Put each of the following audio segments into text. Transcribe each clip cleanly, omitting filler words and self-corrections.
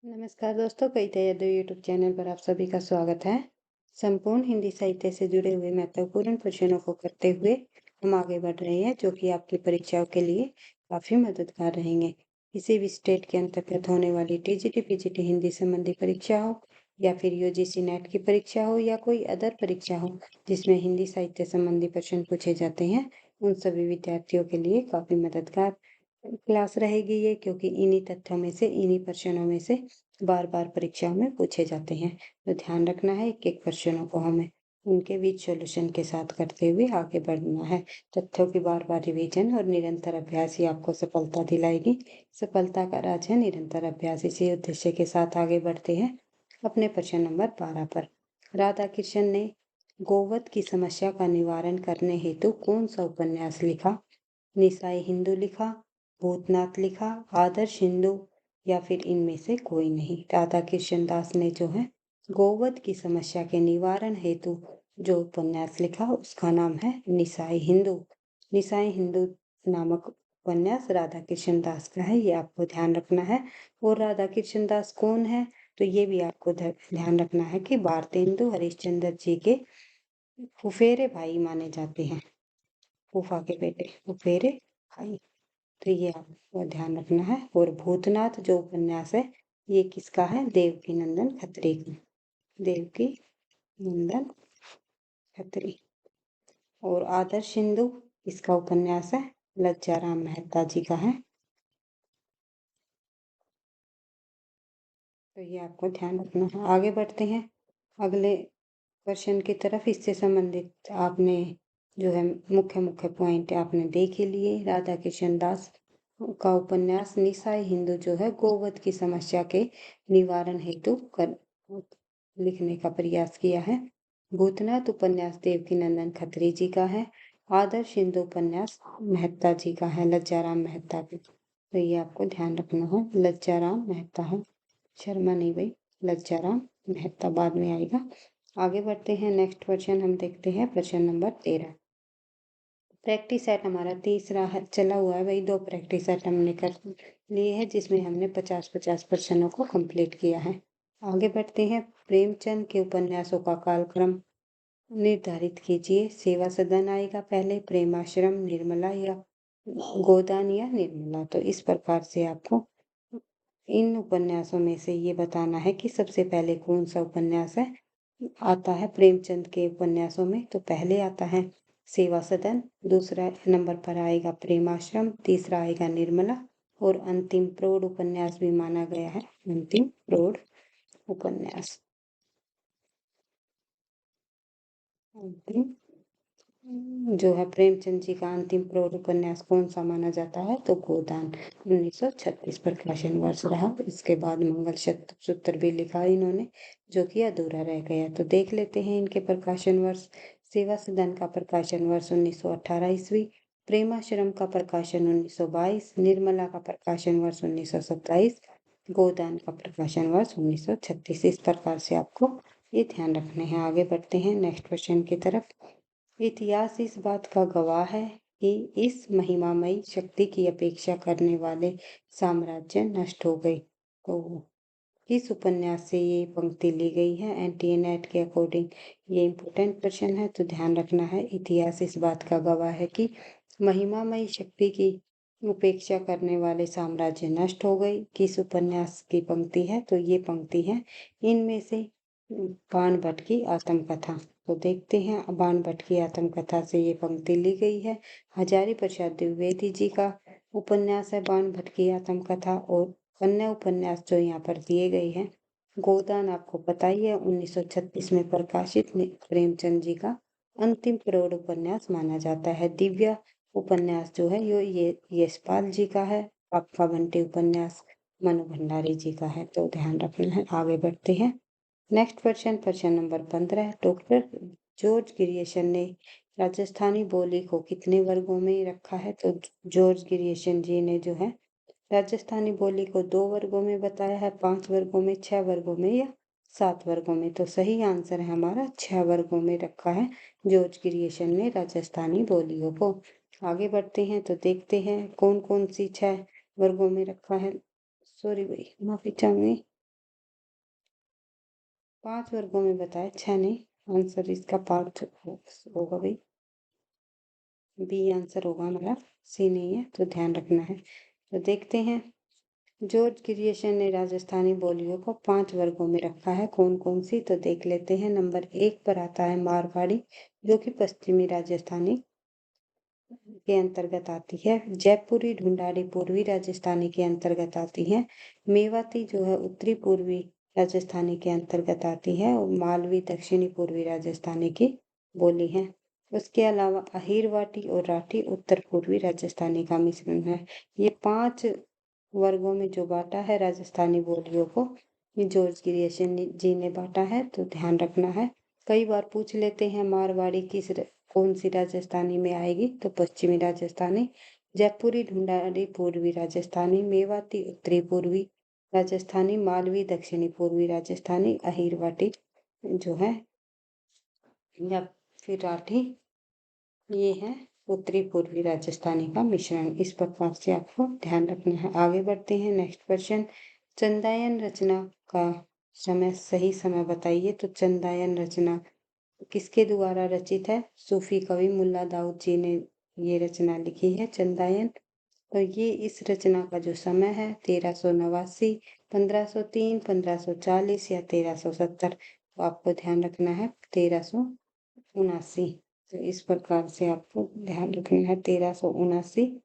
नमस्कार दोस्तों, कविता Yadav YouTube channel पर आप सभी का स्वागत है। संपूर्ण हिंदी साहित्य से जुड़े हुए महत्वपूर्ण प्रश्नों को करते हुए हम आगे बढ़ रहे हैं, जो कि आपकी परीक्षाओं के लिए काफी मददगार रहेंगे। किसी भी स्टेट के अंतर्गत होने वाली टीजीटी पीजीटी हिंदी संबंधी परीक्षा हो या फिर यूजीसी नेट की परीक्षा हो या कोई अदर परीक्षा हो जिसमें हिंदी साहित्य संबंधी प्रश्न पूछे जाते हैं, उन सभी विद्यार्थियों के लिए काफी मददगार क्लास रहेगी ये, क्योंकि इन्हीं तथ्यों में से, इन्हीं प्रश्नों में से बार बार परीक्षाओं में पूछे जाते हैं। तो ध्यान रखना है, एक एक प्रश्नों को हमें उनके बीच सॉल्यूशन के साथ करते हुए आगे बढ़ना है। तथ्यों की बार बार रिवीजन और निरंतर अभ्यास ही आपको सफलता दिलाएगी। सफलता का राज है निरंतर अभ्यास। इसी उद्देश्य के साथ आगे बढ़ते हैं अपने प्रश्न नंबर 12 पर। राधा कृष्ण ने गोवध की समस्या का निवारण करने हेतु कौन सा उपन्यास लिखा? निसाई हिंदू लिखा, भूतनाथ लिखा, आदर्श हिंदू या फिर इनमें से कोई नहीं। राधा कृष्ण दास ने जो है गोवध की समस्या के निवारण हेतु जो उपन्यास लिखा उसका नाम है निसाई हिंदू। निसाई हिंदू नामक उपन्यास राधा कृष्ण दास का है, ये आपको ध्यान रखना है। और राधा कृष्ण दास कौन है? तो ये भी आपको ध्यान रखना है कि भारतेंदु हरिश्चंद्र जी के फुफेरे भाई माने जाते हैं। फूफा के बेटे, फुफेरे भाई। तो ये आपको ध्यान रखना है। और भूतनाथ जो उपन्यास है ये किसका है? देवकी नंदन खत्री का। देवकी नंदन खत्री। और आदर्श हिंदू इसका उपन्यास है लज्जाराम मेहता जी का है। तो ये आपको ध्यान रखना है। आगे बढ़ते हैं अगले क्वेश्चन की तरफ। इससे संबंधित आपने जो है मुख्य मुख्य पॉइंट आपने देख ही लिए। राधा कृष्ण दास का उपन्यास निसाई हिंदू जो है गोवध की समस्या के निवारण हेतु कर लिखने का प्रयास किया है। भूतनाथ उपन्यास देवकी नंदन खत्री जी का है। आदर्श हिंदू उपन्यास मेहता जी का है, लज्जाराम मेहता का। तो ये आपको ध्यान रखना है, लज्जाराम मेहता है, शर्मा नहीं भाई, लज्जाराम मेहता बाद में आएगा। आगे बढ़ते हैं, नेक्स्ट क्वेश्चन हम देखते हैं प्रश्न नंबर 13। प्रैक्टिस सेट हमारा तीसरा है, चला हुआ है भाई। 2 प्रैक्टिस सेट हमने कर लिए हैं जिसमें हमने 50-50 प्रश्नों को कंप्लीट किया है। आगे बढ़ते हैं। प्रेमचंद के उपन्यासों का कालक्रम निर्धारित कीजिए। सेवा सदन आएगा पहले, प्रेमाश्रम, निर्मला या गोदान या निर्मला। तो इस प्रकार से आपको इन उपन्यासों में से ये बताना है कि सबसे पहले कौन सा उपन्यास है आता है प्रेमचंद के उपन्यासों में। तो पहले आता है सेवा सदन, दूसरा नंबर पर आएगा प्रेमाश्रम, तीसरा आएगा निर्मला और अंतिम प्रौढ़ उपन्यास भी माना गया है अंतिम प्रौढ़ उपन्यास। अंतिम जो है प्रेमचंद जी का अंतिम प्रौढ़ उपन्यास कौन सा माना जाता है? तो गोदान 1936 प्रकाशन वर्ष रहा। इसके बाद मंगल सूत्र भी लिखा इन्होंने, जो कि अधूरा रह गया। तो देख लेते हैं इनके प्रकाशन वर्ष। सेवा सदन का प्रकाशन वर्ष 1918 ईस्वी, प्रेमाश्रम का प्रकाशन 1922, निर्मला का प्रकाशन वर्ष 1927, गोदान का प्रकाशन वर्ष 1936। इस प्रकार से आपको ये ध्यान रखने हैं। आगे बढ़ते हैं नेक्स्ट क्वेश्चन की तरफ। इतिहास इस बात का गवाह है कि इस महिमामयी शक्ति की अपेक्षा करने वाले साम्राज्य नष्ट हो गए। तो किस उपन्यास से ये पंक्ति ली गई है एनटीए नेट के अकॉर्डिंग? ये इम्पोर्टेंट क्वेश्चन है, तो ध्यान रखना है। इतिहास इस बात का गवाह है कि महिमामयी शक्ति की उपेक्षा करने वाले साम्राज्य नष्ट हो गई। किस उपन्यास की पंक्ति है? तो ये पंक्ति है इनमें से बाण भट्ट की आत्मकथा। तो देखते हैं बाण भट्ट की आत्मकथा से ये पंक्ति ली गई है। हजारी प्रसाद द्विवेदी जी का उपन्यास है बाण भट्ट की आत्मकथा। और अन्य उपन्यास जो यहाँ पर दिए गए हैं, गोदान आपको पता ही है 1936 में प्रकाशित प्रेमचंद जी का अंतिम प्रौढ़ उपन्यास माना जाता है। दिव्या उपन्यास जो है ये यशपाल जी का है। आपका बंटी उपन्यास मनु भंडारी जी का है। तो ध्यान रखना है। आगे बढ़ते हैं नेक्स्ट क्वेश्चन, प्रश्न नंबर 15। डॉक्टर जॉर्ज ग्रियर्सन ने राजस्थानी बोली को कितने वर्गों में रखा है? तो जॉर्ज ग्रियर्सन जी ने जो है राजस्थानी बोली को 2 वर्गों में बताया है, 5 वर्गों में, 6 वर्गों में या 7 वर्गों में। तो सही आंसर है हमारा 6 वर्गों में रखा है जॉर्ज ग्रियर्सन ने राजस्थानी बोलियों को। आगे बढ़ते हैं तो देखते हैं कौन कौन सी 6 वर्गों में रखा है। सॉरी भाई, माफी चाहूंगी। 5 वर्गों में बताए, 6 नहीं, आंसर इसका पार्ट होगा भाई, बी आंसर होगा हमारा, सी नहीं है, तो ध्यान रखना है। तो देखते हैं, जॉर्ज ग्रियर्सन ने राजस्थानी बोलियों को 5 वर्गों में रखा है, कौन कौन सी, तो देख लेते हैं। नंबर 1 पर आता है मारवाड़ी, जो कि पश्चिमी राजस्थानी के अंतर्गत आती है। जयपुरी ढूंढाड़ी पूर्वी राजस्थानी के अंतर्गत आती है। मेवाती जो है उत्तरी पूर्वी राजस्थानी के अंतर्गत आती है, और मालवी दक्षिणी पूर्वी राजस्थानी की बोली है। उसके अलावा अहीरवाटी और राठी उत्तर पूर्वी राजस्थानी का मिश्रण है। ये 5 वर्गों में जो बांटा है राजस्थानी बोलियों को, ये जॉर्ज ग्रियर्सन जी ने बांटा है, तो ध्यान रखना है। कई बार पूछ लेते हैं मारवाड़ी कौन सी राजस्थानी में आएगी, तो पश्चिमी राजस्थानी। जयपुरी ढूंढाड़ी पूर्वी राजस्थानी, मेवाती उत्तरी पूर्वी राजस्थानी, मालवी दक्षिणी पूर्वी राजस्थानी, अहीरवाटी जो है या फिर राठी, ये है उत्तरी पूर्वी राजस्थानी का मिश्रण। इस प्रकार से आपको ध्यान रखना है। आगे बढ़ते हैं, नेक्स्ट क्वेश्चन, चंदायन रचना का सही समय बताइए। तो चंदायन रचना किसके द्वारा रचित है? सूफी कवि मुल्ला दाऊद जी ने ये रचना लिखी है, चंदायन। तो ये इस रचना का जो समय है 1389, 1503, 1540 या 1370, तो आपको ध्यान रखना है 1379। तो इस प्रकार से आपको ध्यान रखना है 1379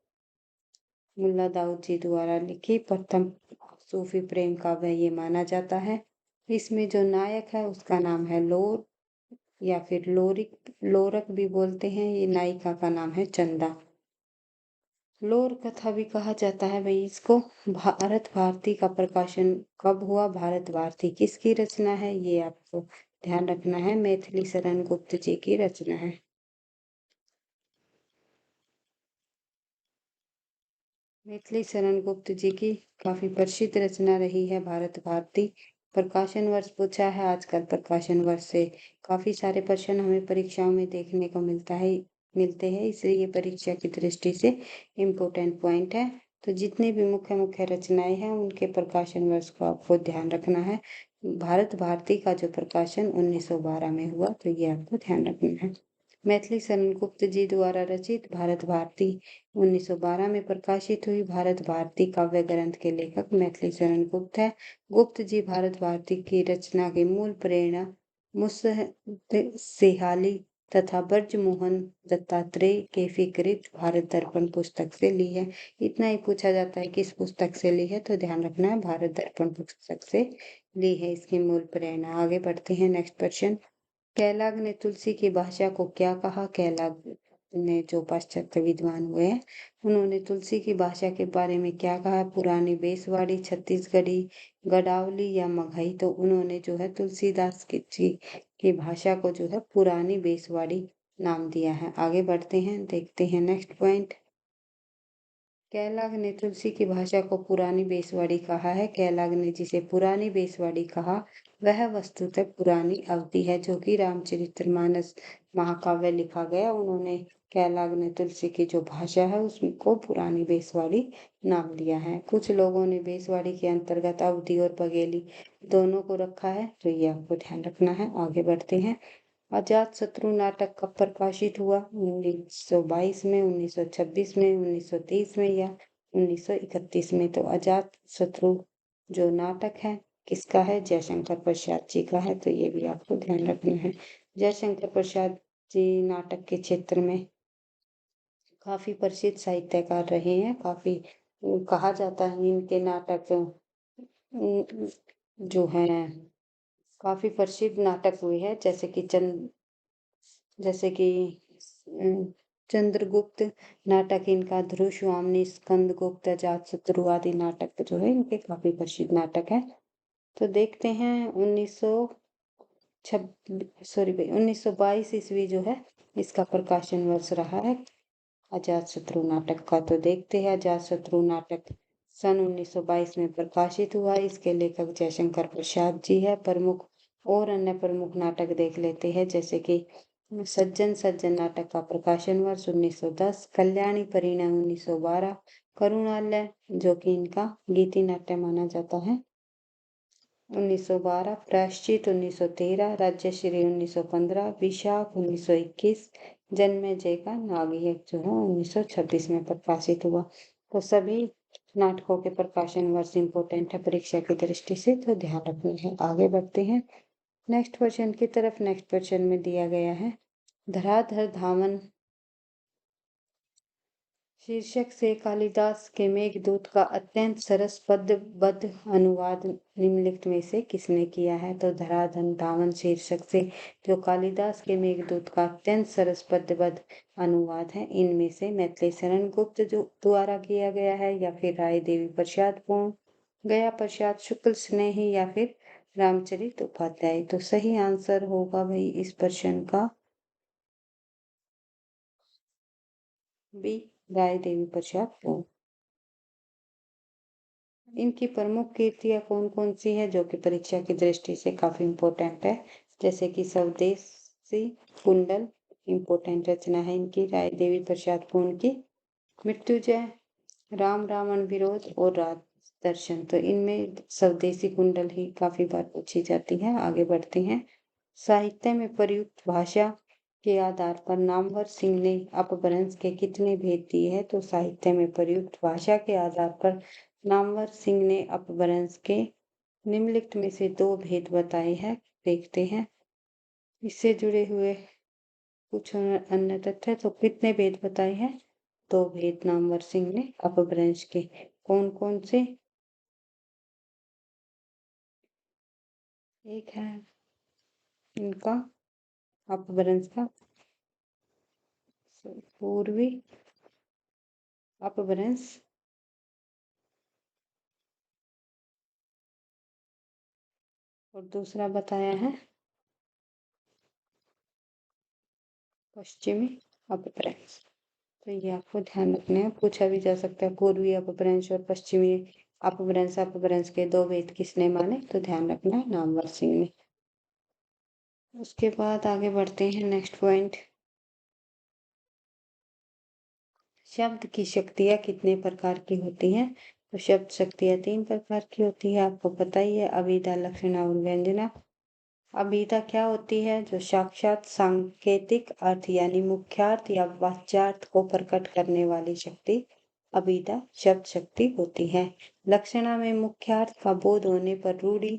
मुल्ला दाऊद जी द्वारा लिखी प्रथम सूफी प्रेम काव्य ये माना जाता है। इसमें जो नायक है उसका नाम है लोर, या फिर लोरक भी बोलते हैं। ये नायिका का नाम है चंदा। लोर कथा भी कहा जाता है भाई इसको। भारत भारती का प्रकाशन कब हुआ? भारत भारती किसकी रचना है? ये आपको ध्यान रखना है, मैथिली शरण गुप्त जी की रचना है। मैथिली शरण गुप्त जी की काफी प्रसिद्ध रचना रही है भारत भारती। प्रकाशन वर्ष पूछा है आजकल, प्रकाशन वर्ष से काफी सारे प्रश्न हमें परीक्षाओं में देखने को मिलते हैं, इसलिए ये परीक्षा की दृष्टि से इम्पोर्टेंट पॉइंट है। तो जितने भी मुख्य मुख्य रचनाएं हैं उनके प्रकाशन वर्ष को आपको ध्यान रखना है। भारत भारती का जो प्रकाशन 1912 में हुआ, तो ये आपको ध्यान रखना है। मैथिली शरण गुप्त जी द्वारा रचित भारत भारती 1912 में प्रकाशित हुई। भारत भारती काव्य ग्रंथ के लेखक मैथिली शरण गुप्त है। गुप्त जी भारत भारती की रचना की मूल प्रेरणा मुत्सद्देहाली तथा ब्रजमोहन दत्तात्रेय के विकृत भारत दर्पण पुस्तक से ली है। इतना ही पूछा जाता है किस पुस्तक से ली है, तो ध्यान रखना है भारत दर्पण पुस्तक से ली है इसकी मूल प्रेरणा। आगे बढ़ते हैं, नेक्स्ट क्वेश्चन, कैलाग ने तुलसी की भाषा को क्या कहा? कैलाग ने जो पाश्चात्य विद्वान हुए हैं, उन्होंने तुलसी की भाषा के बारे में क्या कहा? पुरानी बेसवाड़ी, छत्तीसगढ़ी, गडावली या मगही। तो उन्होंने जो है तुलसीदास की भाषा को जो है पुरानी बेसवाड़ी नाम दिया है। आगे बढ़ते हैं, देखते हैं नेक्स्ट पॉइंट, कैलाग ने तुलसी की भाषा को पुरानी बेसवाड़ी कहा है। कैलाग ने जिसे पुरानी बेसवाड़ी कहा, वह वस्तुतः पुरानी अवधि है, जो कि रामचरितमानस महाकाव्य लिखा गया। उन्होंने कैलाग ने तुलसी की जो भाषा है उसको पुरानी बेसवाड़ी नाम दिया है। कुछ लोगों ने बेसवाड़ी के अंतर्गत अवधि और बघेली दोनों को रखा है, तो ये आपको ध्यान रखना है। आगे बढ़ते हैं, अजात शत्रु नाटक कब प्रकाशित हुआ? 1922 में, 1926 में, 1930 में या 1931 में। तो अजात शत्रु जो नाटक है किसका है? जयशंकर प्रसाद जी का है, तो ये भी आपको ध्यान रखना है। जयशंकर प्रसाद जी नाटक के क्षेत्र में काफी प्रसिद्ध साहित्यकार रहे हैं। काफी कहा जाता है इनके नाटक जो है काफी प्रसिद्ध नाटक हुए हैं, जैसे कि चंद्रगुप्त नाटक इनका, ध्रुवस्वामिनी, स्कंदगुप्त, अजातशत्रु आदि नाटक जो है इनके काफी प्रसिद्ध नाटक है। तो देखते हैं 1922 ईस्वी जो है इसका प्रकाशन वर्ष रहा है अजातशत्रु नाटक का। तो देखते हैं, अजातशत्रु नाटक सन 1922 में प्रकाशित हुआ। इसके लेखक जयशंकर प्रसाद जी है प्रमुख। और अन्य प्रमुख नाटक देख लेते हैं, जैसे कि सज्जन सज्जन नाटक का प्रकाशन वर्ष 1910, कल्याणी परिणय 1912, करुणालय जो कि इनका गीति नाट्य माना जाता है 1912, प्रायश्चित 1913, राज्यश्री 1915, विशाख 1921, जन्मेजय का नागयज्ञ जो है 1926 में प्रकाशित हुआ। तो सभी नाटकों के प्रकाशन वर्ष इंपॉर्टेंट है परीक्षा की दृष्टि से, तो ध्यान रखना है। आगे बढ़ते हैं नेक्स्ट क्वेश्चन की तरफ। नेक्स्ट क्वेश्चन में दिया गया है धराधर धामन शीर्षक से कालिदास के मेघदूत का अत्यंत सरस पद्यबद्ध अनुवाद निम्नलिखित में से किसने किया है? तो धराधर धामन शीर्षक से जो कालिदास के मेघदूत का अत्यंत सरस पद्यबद्ध अनुवाद है, इनमें से मैथिली शरण गुप्त जो द्वारा किया गया है, या फिर राय देवी प्रसाद पूर्ण, गया प्रसाद शुक्ल स्नेही, या फिर रामचरित उपाध्याय। तो सही आंसर होगा भाई इस प्रश्न का बी, राय देवी प्रसाद पूर्ण। इनकी प्रमुख कृतियां कौन कौन सी है जो कि परीक्षा की दृष्टि से काफी इंपॉर्टेंट है? जैसे कि स्वदेशी कुंडल इंपॉर्टेंट रचना है इनकी, राय देवी प्रसाद पूर्ण की मृत्युंजय, राम रावण विरोध और राज दर्शन। तो इनमें स्वदेशी कुंडल ही काफी बार पूछी जाती है। आगे बढ़ते हैं साहित्य में प्रयुक्त भाषा के आधार पर नामवर सिंह ने अपभ्रंश के कितने भेद दिए हैं? तो साहित्य में प्रयुक्त भाषा के आधार पर नामवर सिंह ने अपभ्रंश के निम्नलिखित में से 2 भेद बताए हैं। देखते हैं इससे जुड़े हुए कुछ अन्य तथ्य। तो कितने भेद बताए हैं? 2 भेद नामवर सिंह ने अपभ्रंश के। कौन कौन से? एक है इनका अपभ्रंश का पूर्वी अपभ्रंश, और दूसरा बताया है पश्चिमी अपभ्रंश। तो ये आपको ध्यान रखना है, पूछा भी जा सकता है पूर्वी अपभ्रंश और पश्चिमी अपभ्रंश के 2 भेद किसने माने? तो ध्यान रखना है नामवर सिंह ने। उसके बाद आगे बढ़ते हैं नेक्स्ट पॉइंट। शब्द की शक्तियाँ कितने प्रकार की होती हैं? तो शब्द शक्तियाँ 3 प्रकार की होती है, आपको पता ही है, अभिधा, लक्षणा और व्यंजना। अभिधा क्या होती है? जो साक्षात सांकेतिक अर्थ यानी मुख्यार्थ या वाच्यार्थ को प्रकट करने वाली शक्ति अभिधा शब्द शक्ति होती है। लक्षणा में मुख्यार्थ का बोध होने पर रूढ़ि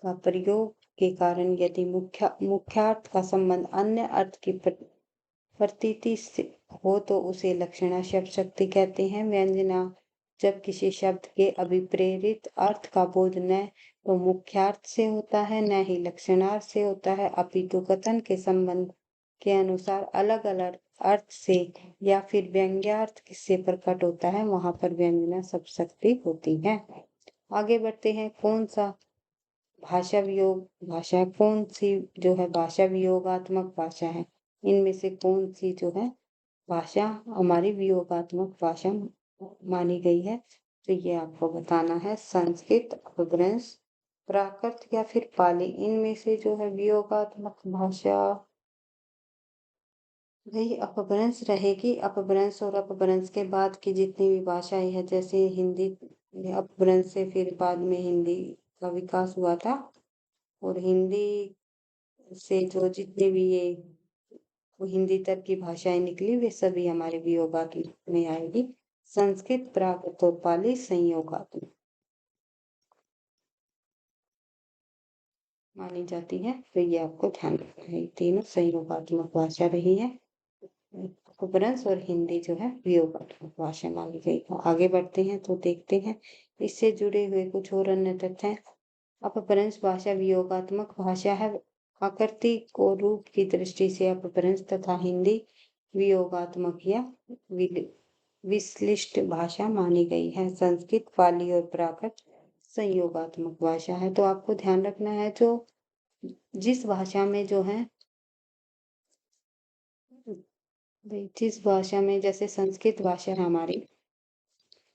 का प्रयोग के कारण यदि मुख्यार्थ का संबंध अन्य अर्थ की प्रतीति से हो तो उसे लक्षणा शब्द शक्ति कहते हैं। व्यंजना जब किसी शब्द के अभिप्रेरित अर्थ का बोध न तो मुख्यार्थ से होता है, न ही लक्षणार्थ से होता है, अपितु कथन के संबंध के अनुसार अलग अलग अर्थ से या फिर व्यंग्यार्थ से प्रकट होता है, वहां पर व्यंजना शब्द शक्ति होती है। आगे बढ़ते हैं कौन सा भाषा कौन सी जो है भाषा वियोगात्मक भाषा है? इनमें से कौन सी जो है भाषा हमारी वियोगात्मक भाषा मानी गई है? तो ये आपको बताना है संस्कृत, अपभ्रंश, प्राकृत या फिर पाली। इनमें से जो है वियोगात्मक भाषा वही अपभ्रंश रहेगी। अपभ्रंश और अपभ्रंश के बाद की जितनी भी भाषाएं हैं, जैसे हिंदी अपभ्रंश से फिर बाद में हिंदी का विकास हुआ था, और हिंदी से जो जितने भी ये हिंदी तक की भाषाएं निकली वे सभी हमारे वियोगात्मक में आएगी। संस्कृत, प्राकृत और पाली संयोगात्मक मानी जाती है। तो ये आपको ध्यान रखना है, ये तीनों संयोगात्मक भाषा रही है। अपभ्रंश और हिंदी जो है वियोगात्मक भाषा मानी गई। आगे बढ़ते हैं तो देखते हैं इससे जुड़े हुए कुछ और अन्य तथ्य हैं। अपभ्रंश भाषा वियोगात्मक भाषा है। आकृति और रूप की दृष्टि से अपभ्रंश तथा हिंदी वियोगात्मक या विश्लिष्ट भाषा मानी गई है। संस्कृत, पाली और प्राकृत संयोगात्मक भाषा है। तो आपको ध्यान रखना है जो जिस भाषा में जो है जिस भाषा में जैसे संस्कृत भाषा है हमारी,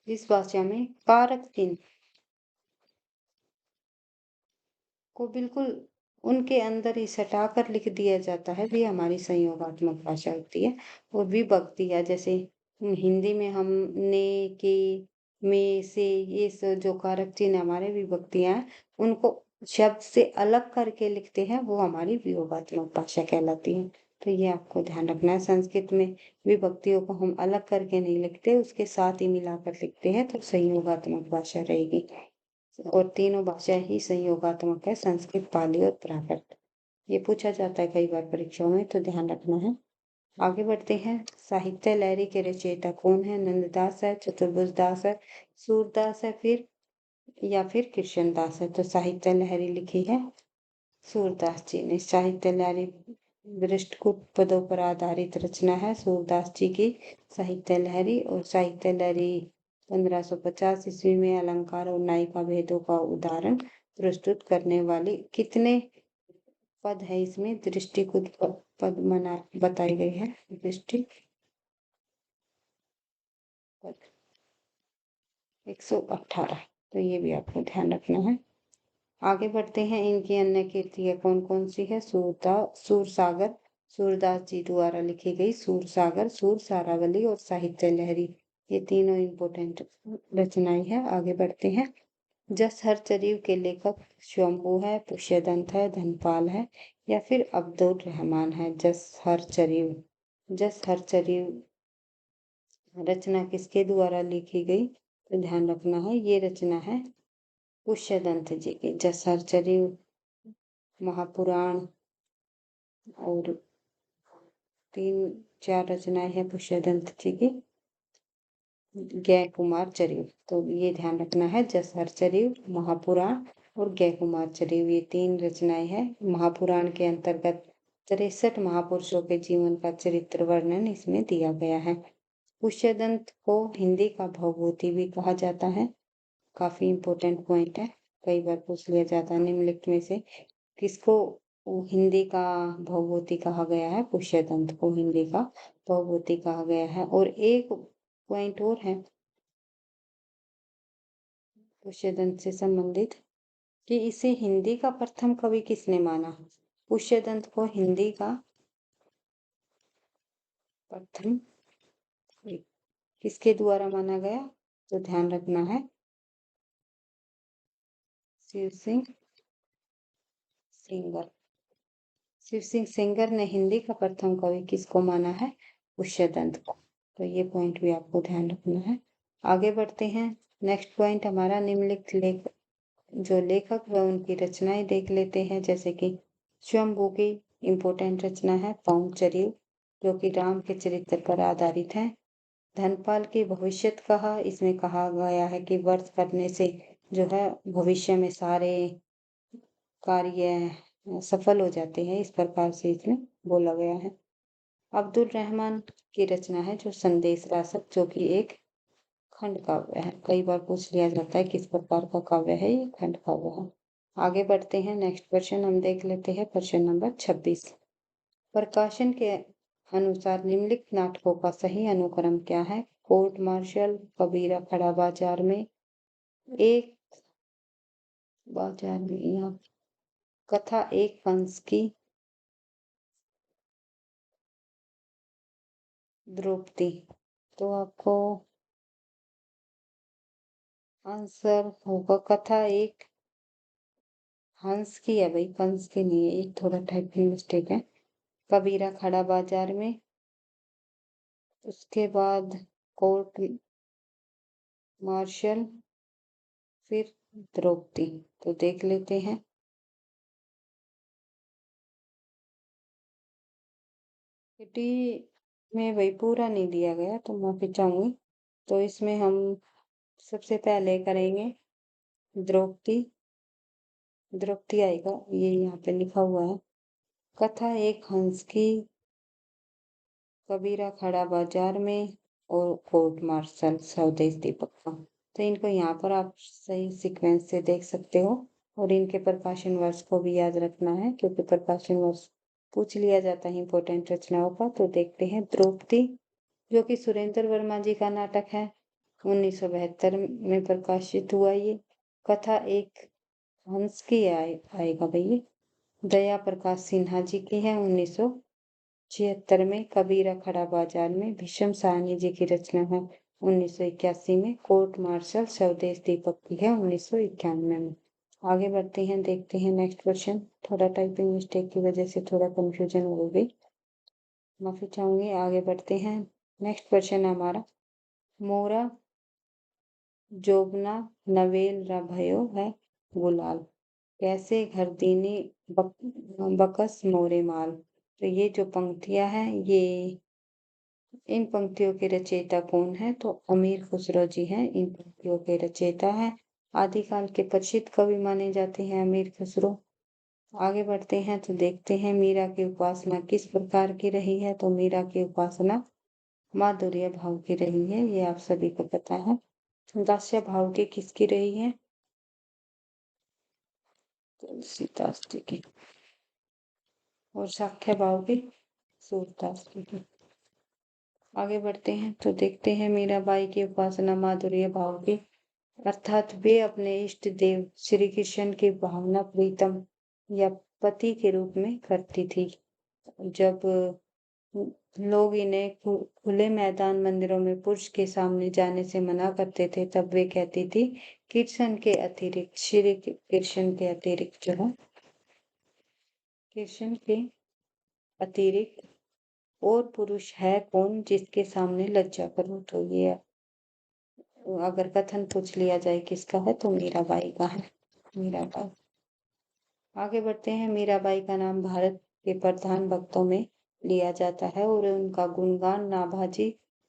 जिस भाषा में कारक चिन्ह को बिल्कुल उनके अंदर ही सटाकर लिख दिया जाता है, भी हमारी संयोगात्मक भाषा होती है। और विभक्तियां जैसे हिंदी में हम ने, के, में, से, ये सब जो कारक चिन्ह हमारे विभक्तियां हैं, उनको शब्द से अलग करके लिखते हैं वो हमारी वियोगात्मक भाषा कहलाती है। तो ये आपको ध्यान रखना है। संस्कृत में विभक्तियों को हम अलग करके नहीं लिखते, उसके साथ ही मिलाकर लिखते हैं, तो संयोगात्मक भाषा रहेगी। और तीनों भाषा ही संयोगात्मक है, संस्कृत, पाली और प्राकृत। ये पूछा जाता है कई बार परीक्षाओं में, तो ध्यान रखना है। आगे बढ़ते हैं। साहित्य लहरी के रचयिता कौन है? नंददास है, चतुर्भुज दास है, सूरदास है, या फिर कृष्णदास है? तो साहित्य लहरी लिखी है सूरदास जी ने। साहित्य लहरी दृष्टकूट पदों पर आधारित रचना है सूरदास जी की साहित्य लहरी। और साहित्य लहरी 1550 ईस्वी में अलंकार और नायिका भेदों का उदाहरण प्रस्तुत करने वाली। कितने पद है इसमें? दृष्टिकूट पद मना बताई गई है। दृष्टि पद 118। तो ये भी आपको ध्यान रखना है। आगे बढ़ते हैं। इनकी अन्य कृतियां कौन कौन सी है? सूरसागर सूरदास जी द्वारा लिखी गई सूरसागर, सूरसारावली और साहित्य लहरी, ये तीनों इंपोर्टेंट रचनाएं हैं। आगे बढ़ते हैं। जस हरचरीव के लेखक शंभू है, पुष्यदंत है, धनपाल है, या फिर अब्दुल रहमान है? जस हरचरीव रचना किसके द्वारा लिखी गई? तो ध्यान रखना है, ये रचना है पुष्यदंत जी की। जस हरचरीव, महापुराण और 3-4 रचनाएं हैं पुष्यदंत जी की। गय कुमार चरिव, तो ये ध्यान रखना है। जस हरचरीव, महापुराण और गय कुमार चरिव, ये 3 रचनाएं हैं। महापुराण के अंतर्गत 63 महापुरुषों के जीवन का चरित्र वर्णन इसमें दिया गया है। पुष्यदंत को हिंदी का भवभूति भी कहा जाता है। काफी इंपॉर्टेंट पॉइंट है, कई बार पूछ लिया जाता है। निम्नलिखित में से किसको हिंदी का भवभूति कहा गया है? पुष्यदंत को हिंदी का भवभूति कहा गया है। और एक पॉइंट और है पुष्यदंत से संबंधित, कि इसे हिंदी का प्रथम कवि किसने माना? पुष्यदंत को हिंदी का प्रथम कवि किसके द्वारा माना गया? तो ध्यान रखना है, शिव सिंह सेंगर। शिव सिंह सेंगर ने हिंदी का प्रथम कवि किसको माना है? पुष्यदंत को। तो ये पॉइंट भी आपको ध्यान रखना है। आगे बढ़ते हैं। नेक्स्ट पॉइंट हमारा निम्नलिखित जो लेखक व उनकी रचनाएं देख लेते हैं। जैसे कि शंभू की इम्पोर्टेंट रचना है पाउंचर्य, जो कि राम के चरित्र पर आधारित है। धनपाल की भविष्यत कहा, इसमें कहा गया है कि व्रत करने से जो है भविष्य में सारे कार्य सफल हो जाते हैं, इस प्रकार से इसमें बोला गया है। अब्दुल रहमान की रचना है जो संदेश रासक, जो कि एक खंड काव्य है। कई बार पूछ लिया जाता है किस प्रकार का काव्य है? ये खंड काव्य है। आगे बढ़ते हैं। नेक्स्ट क्वेश्चन हम देख लेते हैं, प्रश्न नंबर 26। प्रकाशन के अनुसार निम्नलिखित नाटकों का सही अनुक्रम क्या है? कोर्ट मार्शल, कबीरा खड़ा बाजार में, एक बाजार में, यहाँ कथा एक कंस की, द्रौपदी। तो आपको आंसर होगा कथा एक हंस की है भाई, कंस की नहीं है, एक थोड़ा टाइपिंग मिस्टेक है। कबीरा खड़ा बाजार में, उसके बाद कोर्ट मार्शल, फिर द्रौपदी। तो देख लेते हैं। किटी में भाई पूरा नहीं दिया गया, तो माफी चाहूंगी। तो इसमें हम सबसे पहले करेंगे द्रौपदी। द्रौपदी आएगा, ये यहाँ पे लिखा हुआ है। कथा एक हंस की, कबीरा खड़ा बाजार में, और कोर्ट मार्शल स्वदेश दीपक का। तो इनको यहाँ पर आप सही सीक्वेंस से देख सकते हो। और इनके प्रकाशन वर्ष को भी याद रखना है, क्योंकि प्रकाशन वर्ष पूछ लिया जाता है इंपोर्टेंट रचनाओं का। तो देखते हैं द्रौपदी, जो कि सुरेंद्र वर्मा जी का नाटक है, 1972 में प्रकाशित हुआ। ये कथा एक हंस की आएगा भैया। दया प्रकाश सिन्हा जी की है, 1976 में। कबीरा खड़ा बाजार में भीष्म साहनी जी की रचना है, 1981 में। कोर्ट मार्शल स्वदेश दीपक की है, 1991 में। आगे बढ़ते हैं, देखते हैं नेक्स्ट क्वेश्चन। थोड़ा टाइपिंग मिस्टेक की वजह से थोड़ा कंफ्यूजन हो गई, माफी चाहूंगी। आगे बढ़ते हैं, नेक्स्ट क्वेश्चन है हमारा, मोरा जोगना नवेल रा भयो है गुलाल, कैसे घर दीनी बकस मोरे माल। तो ये जो पंक्तियां हैं, ये इन पंक्तियों के रचयिता कौन है? तो अमीर खुसरो जी हैं इन पंक्तियों के रचयिता हैं। आदिकाल के प्रसिद्ध कवि माने जाते हैं अमीर खुसरो। आगे बढ़ते हैं तो देखते हैं मीरा की उपासना किस प्रकार की रही है। तो मीरा की उपासना माधुर्य भाव की रही है, ये आप सभी को पता है। दास्य भाव की किसकी रही है? तुलसीदास जी की। और साख्य भाव की सूरदास जी की। आगे बढ़ते हैं तो देखते हैं मीराबाई की उपासना माधुर्य भाव की, अर्थात वे अपने इष्ट देव श्री कृष्ण की भावना प्रीतम या पति के रूप में करती थी। जब लोग इन्हें खुले मैदान मंदिरों में पुरुष के सामने जाने से मना करते थे, तब वे कहती थी कृष्ण के अतिरिक्त, श्री कृष्ण के अतिरिक्त जो है, कृष्ण के अतिरिक्त और पुरुष है कौन जिसके सामने लज्जा करूं। तो ये अगर कथन पूछ लिया जाए किसका है, तो मीराबाई का है, मीराबाई। आगे बढ़ते हैं, मीराबाई का नाम भारत के प्रधान भक्तों में लिया जाता है और उनका गुणगान नाभाजी,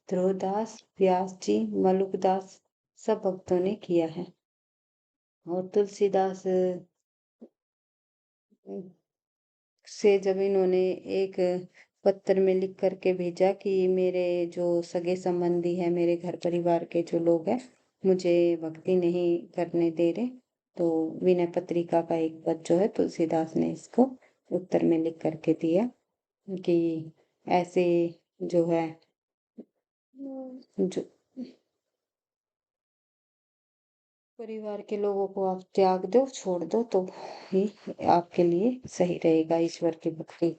ध्रुवदास, व्यास जी, मलुकदास सब भक्तों ने किया है। और तुलसीदास से जब इन्होंने एक पत्र में लिख करके भेजा कि मेरे जो सगे संबंधी है, मेरे घर परिवार के जो लोग हैं, मुझे भक्ति नहीं करने दे रहे, तो विनय पत्रिका का एक पद जो है तुलसीदास ने इसको उत्तर में लिख करके दिया कि ऐसे जो है, जो परिवार के लोगों को आप त्याग दो, छोड़ दो, तो ही आपके लिए सही रहेगा। ईश्वर की भक्ति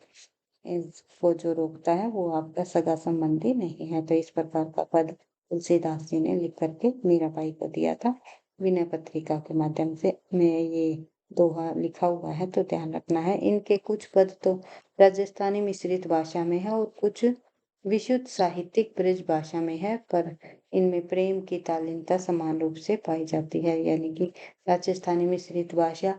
इसको जो रोकता है वो आपका सगा संबंधी नहीं है। तो इस प्रकार का पद तुलसीदास जी ने लिख करके मीराबाई को दिया था। विनय पत्रिका के माध्यम से में ये दोहा लिखा हुआ है, तो ध्यान रखना है। इनके कुछ पद तो राजस्थानी मिश्रित भाषा में है और कुछ विशुद्ध साहित्यिक ब्रज भाषा में है, पर इनमें प्रेम की तालीनता समान रूप से पाई जाती है। यानी कि राजस्थानी मिश्रित भाषा,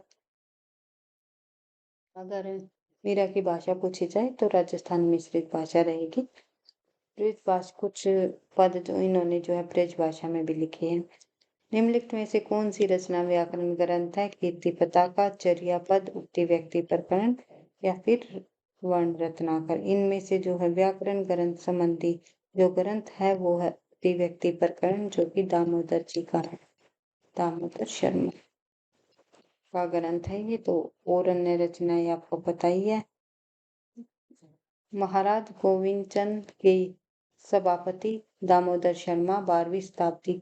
अगर मीरा की भाषा पूछी जाए तो राजस्थानी मिश्रित भाषा रहेगी। ब्रज भाषा कुछ पद जो इन्होंने जो है ब्रज भाषा में भी लिखे हैं। निम्नलिखित में से कौन सी रचना व्याकरण ग्रंथ है? कीर्ति पताका, चर्या पद, उक्ति व्यक्ति प्रकरण या फिर वर्ण रत्नाकर। इनमें से जो है व्याकरण ग्रंथ संबंधी जो ग्रंथ है वो है उक्ति व्यक्ति प्रकरण, जो कि दामोदर जी का है, दामोदर शर्मा का ग्रंथ है ये। तो और अन्य रचनाएं आपको पता ही है। महाराज गोविंद चंद के सभापति दामोदर शर्मा 12वीं शताब्दी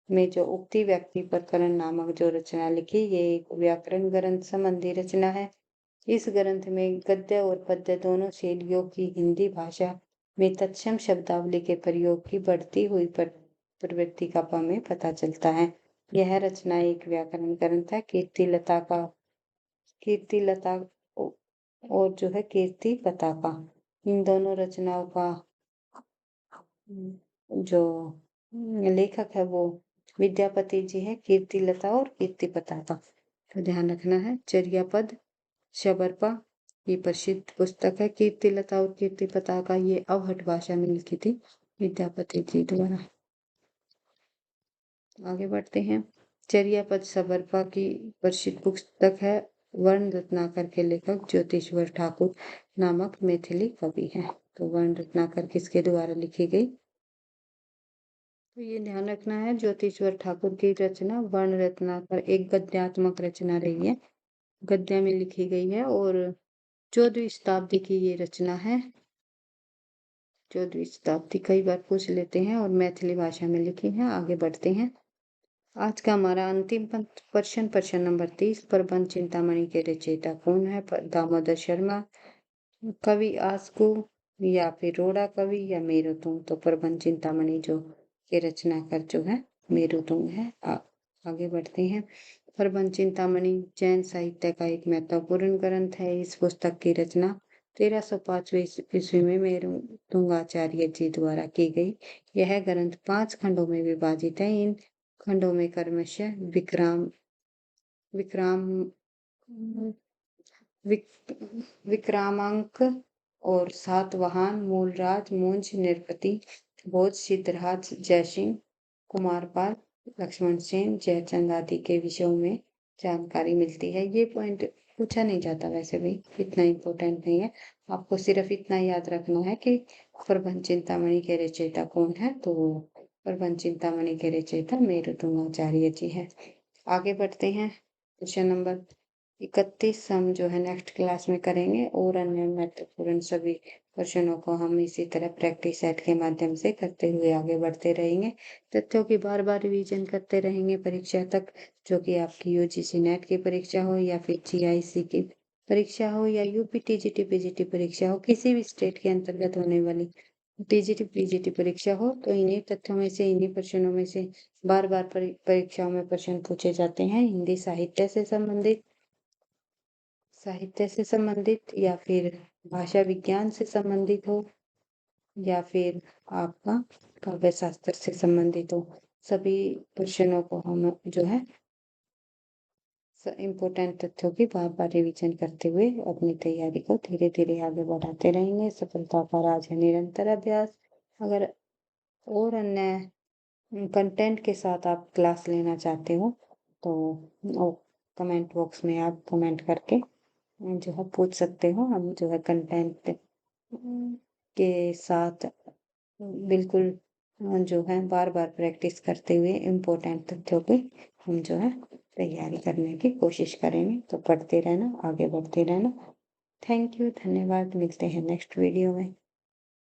में जो उक्ति व्यक्ति प्रकरण नामक जो रचना लिखी, ये एक व्याकरण ग्रंथ संबंधी रचना है। इस ग्रंथ में गद्य और पद्य दोनों शैलियों की हिंदी भाषा में तत्सम शब्दावली के प्रयोग की बढ़ती हुई प्रवृत्ति का हमें पता चलता है। यह रचना एक व्याकरण ग्रंथ है। कीर्तिलता और जो है कीर्ति पताका, इन दोनों रचनाओं का जो लेखक है वो विद्यापति जी है। कीर्तिलता और कीर्ति पताका तो ध्यान रखना है। चर्यापद शबरपा ये प्रसिद्ध पुस्तक है। कीर्तिलता और कीर्ति पताका ये अवहट भाषा में लिखी थी विद्यापति जी द्वारा। आगे बढ़ते हैं। चर्यापद शबरपा की प्रसिद्ध पुस्तक है। वर्ण रत्नाकर के लेखक ज्योतिश्वर ठाकुर नामक मैथिली कवि हैं। तो वर्ण रत्नाकर किसके द्वारा लिखी गई? तो ये ध्यान रखना है, ज्योतिश्वर ठाकुर की रचना वर्ण रत्नाकर एक गद्यात्मक रचना रही है, गद्य में लिखी गई है और 14वीं शताब्दी की ये रचना है। 14वीं शताब्दी कई बार पूछ लेते हैं और मैथिली भाषा में लिखी है। आगे बढ़ते हैं। आज का हमारा अंतिम प्रश्न, प्रश्न नंबर 30, प्रबंध चिंतामणि के रचयिता कौन है? दामोदर शर्मा, कवि आसकू या फिर रोड़ा कवि या मेरुतुंग। तो प्रबंध चिंतामणि जो के रचनाकार जो है मेरुतुंग है। आगे बढ़ते हैं। प्रबंध चिंतामणि जैन साहित्य का एक महत्वपूर्ण ग्रंथ है। इस पुस्तक की रचना 1305 ईस्वी में मेरुतुंगाचार्य जी द्वारा की गई। यह ग्रंथ 5 खंडों में विभाजित है। इन खंडों में क्रमशः विक्राम विक, विक्रामांक और सातवाहन, मूलराज, मुंज, नृपति, भोज, सिद्धराज, जयसिंह, कुमारपाल, लक्ष्मण सेन, जयचंद आदि के विषयों में जानकारी मिलती है। ये पॉइंट पूछा नहीं जाता, वैसे भी इतना इम्पोर्टेंट नहीं है। आपको सिर्फ इतना याद रखना है कि प्रबंध चिंतामणि के रचयिता कौन है। तो प्रबंध चिंतामणि के रचयिता मेरुतुंगाचार्य जी हैं। आगे बढ़ते हैं। क्वेश्चन नंबर 31 हम जो है नेक्स्ट क्लास में करेंगे, और अन्य महत्वपूर्ण सभी क्वेश्चनों को हम इसी तरह प्रैक्टिस सेट के माध्यम से करते हुए आगे बढ़ते रहेंगे। तथ्यों की बार बार रिवीजन करते रहेंगे परीक्षा तक, जो कि आपकी यूजीसी नेट की परीक्षा हो या फिर जीआईसी की परीक्षा हो या यूपी टीजीटी पीजीटी परीक्षा हो, किसी भी स्टेट के अंतर्गत होने वाली टीजीटी पीजीटी परीक्षा हो, तो इन्हीं तथ्यों में से, इन्हीं प्रश्नों में से बार बार परीक्षाओं में प्रश्न पूछे जाते हैं। हिंदी साहित्य से संबंधित या फिर भाषा विज्ञान से संबंधित हो, या फिर आपका काव्य शास्त्र से संबंधित हो, सभी प्रश्नों को हम जो है इम्पोर्टेंट तथ्यों की बार बार रिवीजन करते हुए अपनी तैयारी को धीरे धीरे आगे बढ़ाते रहेंगे। सफलता का राज है निरंतर अभ्यास। अगर और अन्य कंटेंट के साथ आप क्लास लेना चाहते हो, तो कमेंट बॉक्स में आप कमेंट करके जो है पूछ सकते हो। हम जो है कंटेंट के साथ बिल्कुल जो है बार बार प्रैक्टिस करते हुए इम्पोर्टेंट तथ्यों की हम जो है तैयारी करने की कोशिश करेंगे। तो पढ़ते रहना, आगे बढ़ते रहना। थैंक यू, धन्यवाद। मिलते हैं नेक्स्ट वीडियो में।